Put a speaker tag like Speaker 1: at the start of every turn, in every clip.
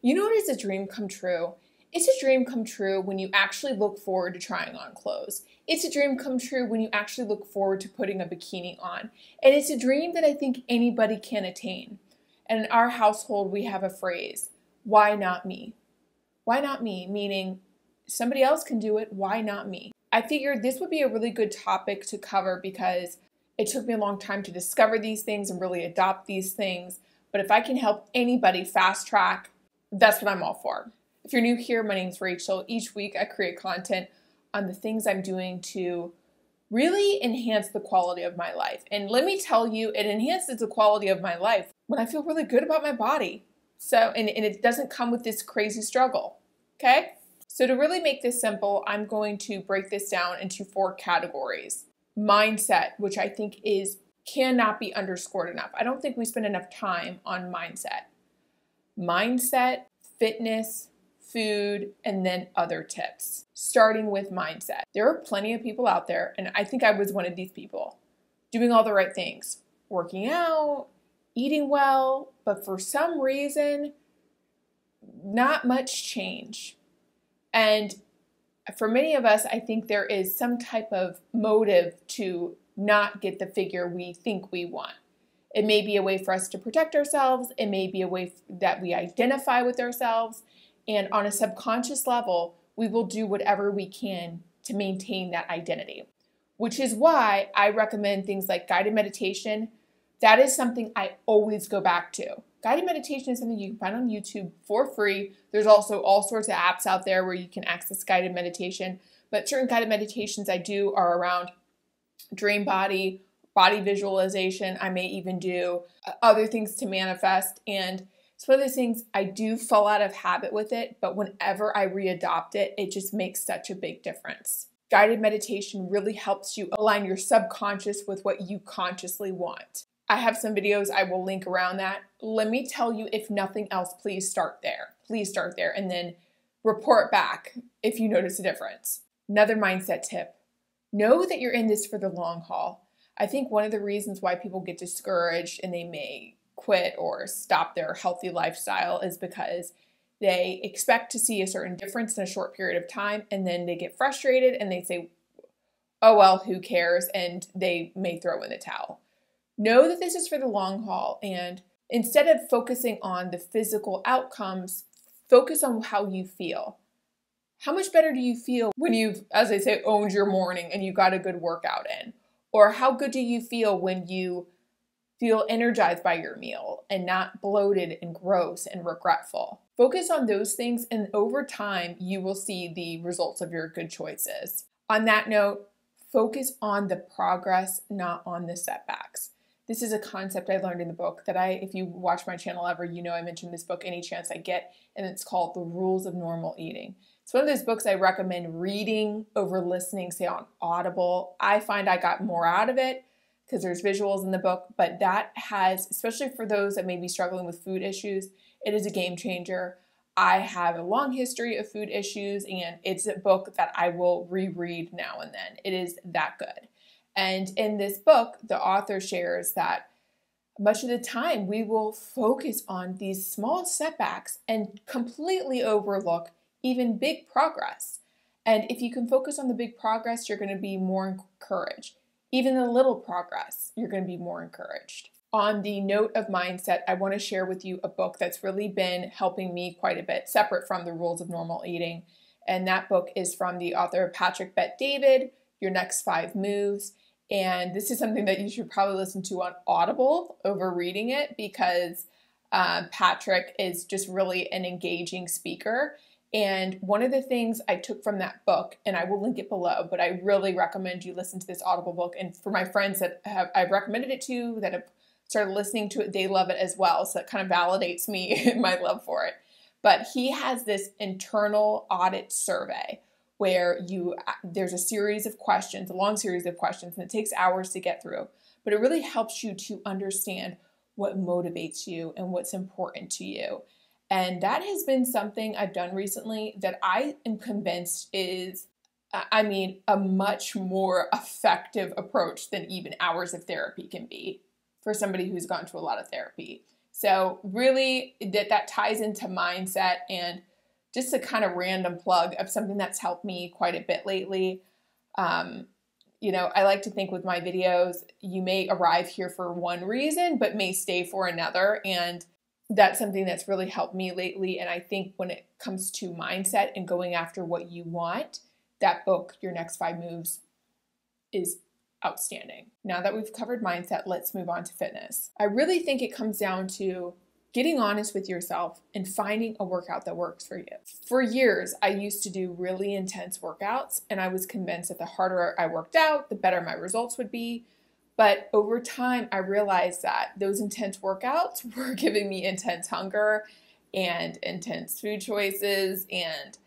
Speaker 1: You know what is a dream come true? It's a dream come true when you actually look forward to trying on clothes. It's a dream come true when you actually look forward to putting a bikini on. And it's a dream that I think anybody can attain. And in our household, we have a phrase, why not me? Why not me? Meaning somebody else can do it, why not me? I figured this would be a really good topic to cover because it took me a long time to discover these things and really adopt these things. But if I can help anybody fast track, that's what I'm all for. If you're new here, my name's Rachel. Each week I create content on the things I'm doing to really enhance the quality of my life. And let me tell you, it enhances the quality of my life when I feel really good about my body. And it doesn't come with this crazy struggle, okay? So to really make this simple, I'm going to break this down into 4 categories. Mindset, which I think cannot be underscored enough. I don't think we spend enough time on mindset. Mindset, fitness, food, and then other tips. Starting with mindset. There are plenty of people out there, and I think I was one of these people, doing all the right things, working out, eating well, but for some reason, not much change. And for many of us, I think there is some type of motive to not get the figure we think we want. It may be a way for us to protect ourselves. It may be a way that we identify with ourselves. And on a subconscious level, we will do whatever we can to maintain that identity, which is why I recommend things like guided meditation. That is something I always go back to. Guided meditation is something you can find on YouTube for free. There's also all sorts of apps out there where you can access guided meditation. But certain guided meditations I do are around dream body visualization. I may even do other things to manifest. And it's one of those things I do fall out of habit with it, but whenever I readopt it, it just makes such a big difference. Guided meditation really helps you align your subconscious with what you consciously want. I have some videos I will link around that. Let me tell you, if nothing else, please start there. Please start there and then report back if you notice a difference. Another mindset tip. Know that you're in this for the long haul. I think one of the reasons why people get discouraged and they may quit or stop their healthy lifestyle is because they expect to see a certain difference in a short period of time, and then they get frustrated and they say, oh, well, who cares? And they may throw in the towel. Know that this is for the long haul, and instead of focusing on the physical outcomes, focus on how you feel. How much better do you feel when you've, as I say, owned your morning and you got a good workout in? Or how good do you feel when you feel energized by your meal and not bloated and gross and regretful? Focus on those things, and over time, you will see the results of your good choices. On that note, focus on the progress, not on the setbacks. This is a concept I learned in the book that if you watch my channel ever, you know I mention this book any chance I get, and it's called The Rules of Normal Eating. It's one of those books I recommend reading over listening, say on Audible. I find I got more out of it because there's visuals in the book, but that has, especially for those that may be struggling with food issues, it is a game changer. I have a long history of food issues, and it's a book that I will reread now and then. It is that good. And in this book, the author shares that much of the time we will focus on these small setbacks and completely overlook even big progress. And if you can focus on the big progress, you're going to be more encouraged. Even the little progress, you're going to be more encouraged. On the note of mindset, I want to share with you a book that's really been helping me quite a bit, separate from The Rules of Normal Eating. And that book is from the author Patrick Bet-David, Your Next 5 Moves. And this is something that you should probably listen to on Audible over reading it, because Patrick is just really an engaging speaker. And one of the things I took from that book, and I will link it below, but I really recommend you listen to this Audible book. And for my friends that I've recommended it to, that have started listening to it, they love it as well. So it kind of validates me in my love for it. But he has this internal audit survey where there's a series of questions, a long series of questions, and it takes hours to get through. But it really helps you to understand what motivates you and what's important to you. And that has been something I've done recently that I am convinced is, a much more effective approach than even hours of therapy can be for somebody who's gone to a lot of therapy. So really that ties into mindset. And just a kind of random plug of something that's helped me quite a bit lately. I like to think with my videos, you may arrive here for one reason, but may stay for another. And that's something that's really helped me lately. And I think when it comes to mindset and going after what you want, that book, Your Next 5 Moves, is outstanding. Now that we've covered mindset, let's move on to fitness. I really think it comes down to getting honest with yourself and finding a workout that works for you. For years, I used to do really intense workouts, and I was convinced that the harder I worked out, the better my results would be. But over time, I realized that those intense workouts were giving me intense hunger and intense food choices, and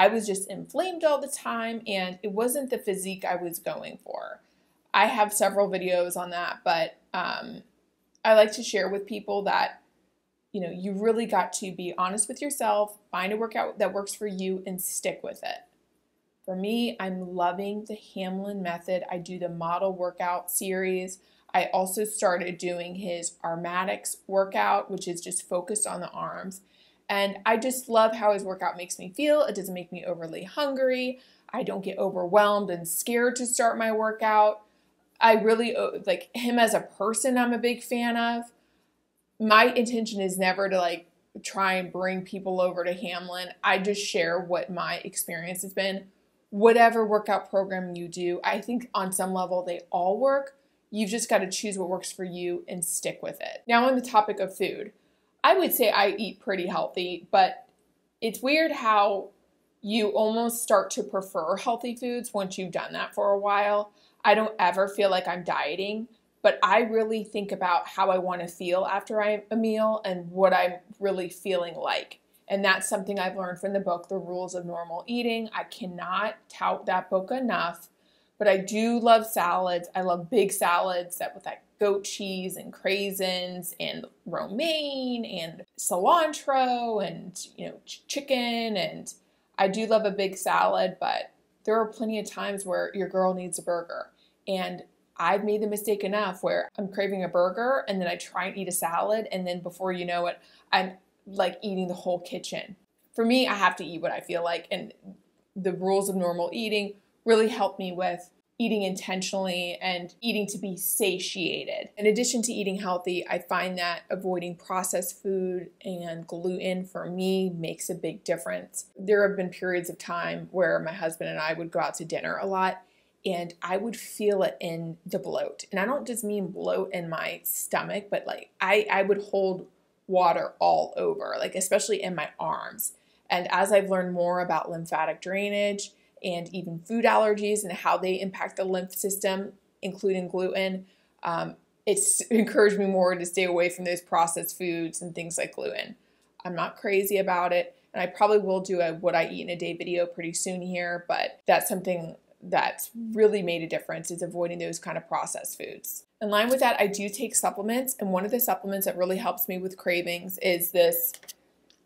Speaker 1: I was just inflamed all the time, and it wasn't the physique I was going for. I have several videos on that, but I like to share with people that you really got to be honest with yourself, find a workout that works for you, and stick with it. For me, I'm loving the Hamlin method. I do the model workout series. I also started doing his Armatics workout, which is just focused on the arms. And I just love how his workout makes me feel. It doesn't make me overly hungry. I don't get overwhelmed and scared to start my workout. I really like him as a person. I'm a big fan of. My intention is never to try and bring people over to Hamlin. I just share what my experience has been. Whatever workout program you do, I think on some level they all work. You've just got to choose what works for you and stick with it. Now on the topic of food, I would say I eat pretty healthy, but it's weird how you almost start to prefer healthy foods once you've done that for a while. I don't ever feel like I'm dieting, but I really think about how I want to feel after a meal and what I'm really feeling like. And that's something I've learned from the book, The Rules of Normal Eating. I cannot tout that book enough, but I do love salads. I love big salads with goat cheese and craisins and romaine and cilantro and chicken. And I do love a big salad, but there are plenty of times where your girl needs a burger. And I've made the mistake enough where I'm craving a burger and then I try and eat a salad, and then before you know it, I'm eating the whole kitchen. For me, I have to eat what I feel like, and the Rules of Normal Eating really helped me with eating intentionally and eating to be satiated. In addition to eating healthy, I find that avoiding processed food and gluten for me makes a big difference. There have been periods of time where my husband and I would go out to dinner a lot, and I would feel it in the bloat. And I don't just mean bloat in my stomach, but I would hold water all over, especially in my arms. And as I've learned more about lymphatic drainage and even food allergies and how they impact the lymph system, including gluten, it's encouraged me more to stay away from those processed foods and things like gluten. I'm not crazy about it, and I probably will do a what I eat in a day video pretty soon here, but that's something that's really made a difference, is avoiding those kind of processed foods. In line with that, I do take supplements, and one of the supplements that really helps me with cravings is this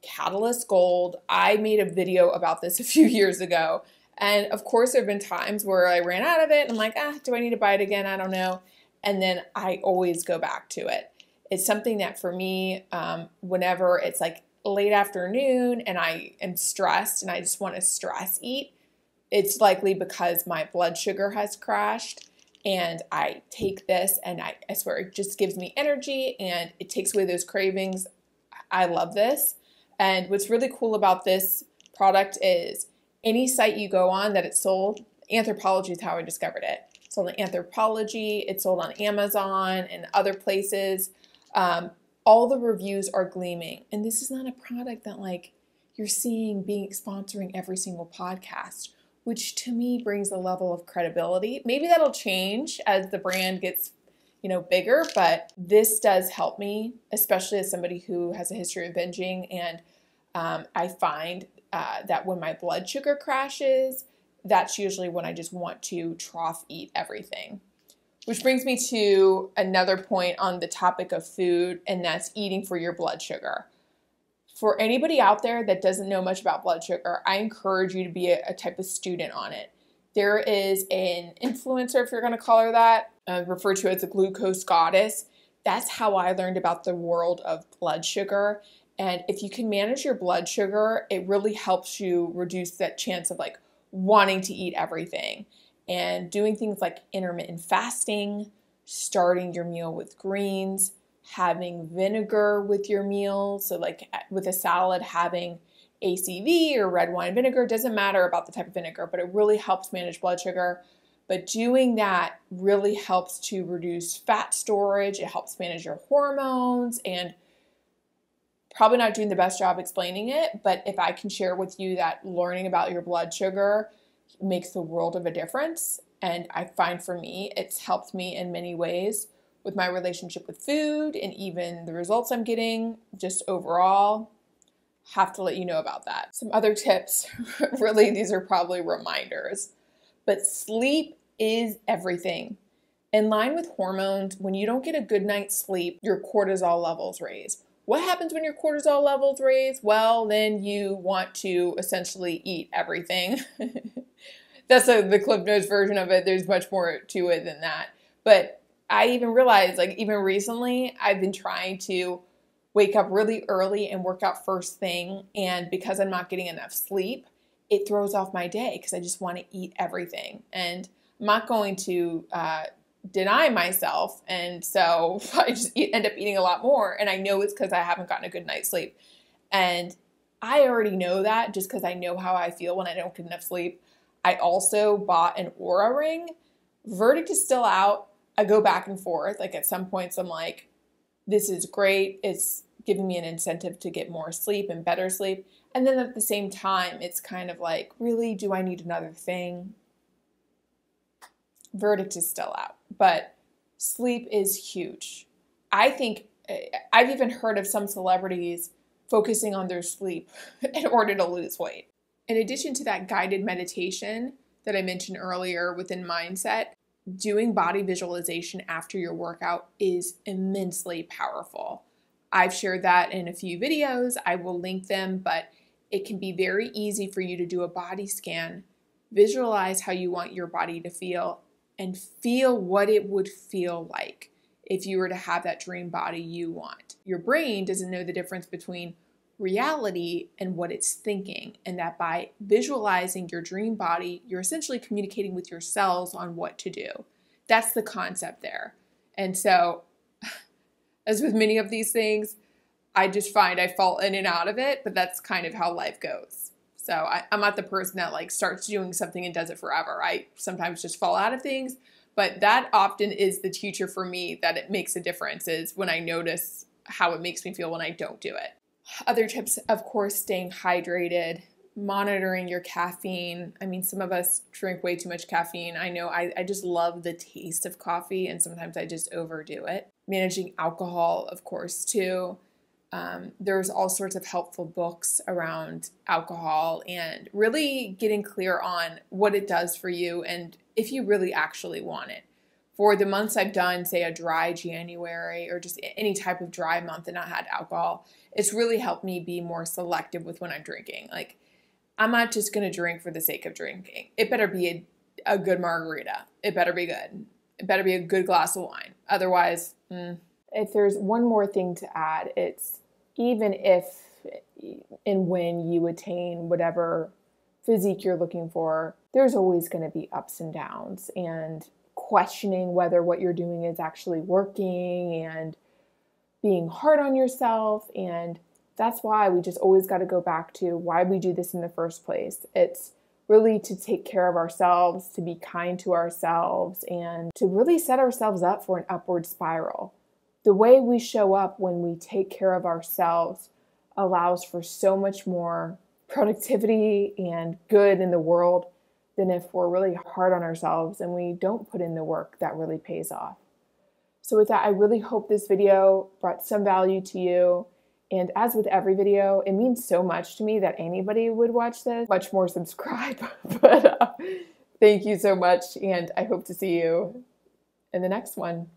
Speaker 1: Catalyst Gold. I made a video about this a few years ago, and of course there have been times where I ran out of it and I'm like, do I need to buy it again? I don't know. And then I always go back to it. It's something that for me, whenever it's late afternoon and I am stressed and I just want to stress eat, it's likely because my blood sugar has crashed, and I take this and I swear it just gives me energy and it takes away those cravings. I love this. And what's really cool about this product is any site you go on that it's sold, Anthropologie is how I discovered it. It's sold on Anthropologie, it's sold on Amazon and other places. All the reviews are gleaming. And this is not a product that you're seeing being sponsoring every single podcast, which to me brings a level of credibility. Maybe that'll change as the brand gets, bigger, but this does help me, especially as somebody who has a history of binging. And I find that when my blood sugar crashes, that's usually when I just want to trough eat everything. Which brings me to another point on the topic of food, and that's eating for your blood sugar. For anybody out there that doesn't know much about blood sugar, I encourage you to be a type of student on it. There is an influencer, if you're going to call her that, referred to as a glucose goddess. That's how I learned about the world of blood sugar. And if you can manage your blood sugar, it really helps you reduce that chance of like wanting to eat everything. And doing things like intermittent fasting, starting your meal with greens, having vinegar with your meal. So like with a salad, having ACV or red wine vinegar, doesn't matter about the type of vinegar, but it really helps manage blood sugar. But doing that really helps to reduce fat storage. It helps manage your hormones, and probably not doing the best job explaining it, but if I can share with you that learning about your blood sugar makes the world of a difference. And I find for me, it's helped me in many ways with my relationship with food and even the results I'm getting just overall. Have to let you know about that. Some other tips, really, these are probably reminders, but sleep is everything. In line with hormones, when you don't get a good night's sleep, your cortisol levels raise. What happens when your cortisol levels raise? Well, then you want to essentially eat everything. That's the Cliff Notes version of it. There's much more to it than that. But I even realized, like even recently, I've been trying to wake up really early and work out first thing. And because I'm not getting enough sleep, it throws off my day because I just want to eat everything. And I'm not going to deny myself. And so I just end up eating a lot more. And I know it's because I haven't gotten a good night's sleep. And I already know that just because I know how I feel when I don't get enough sleep. I also bought an Oura ring. Verdict is still out. I go back and forth. Like at some points I'm like, this is great. It's giving me an incentive to get more sleep and better sleep. And then at the same time, it's kind of like, really, do I need another thing? Verdict is still out. But sleep is huge. I think I've even heard of some celebrities focusing on their sleep in order to lose weight. In addition to that guided meditation that I mentioned earlier within Mindset, doing body visualization after your workout is immensely powerful. I've shared that in a few videos. I will link them, but it can be very easy for you to do a body scan, visualize how you want your body to feel, and feel what it would feel like if you were to have that dream body you want. Your brain doesn't know the difference between reality and what it's thinking, and that by visualizing your dream body, you're essentially communicating with your cells on what to do. That's the concept there. And so, as with many of these things, I just find I fall in and out of it, but that's kind of how life goes. So I'm not the person that like starts doing something and does it forever. I sometimes just fall out of things, but that often is the teacher for me that it makes a difference, is when I notice how it makes me feel when I don't do it. Other tips, of course, staying hydrated, monitoring your caffeine. I mean, some of us drink way too much caffeine. I know I just love the taste of coffee, and sometimes I just overdo it. Managing alcohol, of course, too. There's all sorts of helpful books around alcohol and really getting clear on what it does for you and if you really actually want it. For the months I've done, say a dry January or just any type of dry month and not had alcohol, it's really helped me be more selective with when I'm drinking. Like, I'm not just going to drink for the sake of drinking. It better be a good margarita. It better be good. It better be a good glass of wine. Otherwise, If there's one more thing to add, it's even if and when you attain whatever physique you're looking for, there's always going to be ups and downs and questioning whether what you're doing is actually working and being hard on yourself. And that's why we just always got to go back to why we do this in the first place. It's really to take care of ourselves, to be kind to ourselves, and to really set ourselves up for an upward spiral. The way we show up when we take care of ourselves allows for so much more productivity and good in the world than if we're really hard on ourselves and we don't put in the work that really pays off. So with that, I really hope this video brought some value to you. And as with every video, it means so much to me that anybody would watch this, much more subscribe. But thank you so much, and I hope to see you in the next one.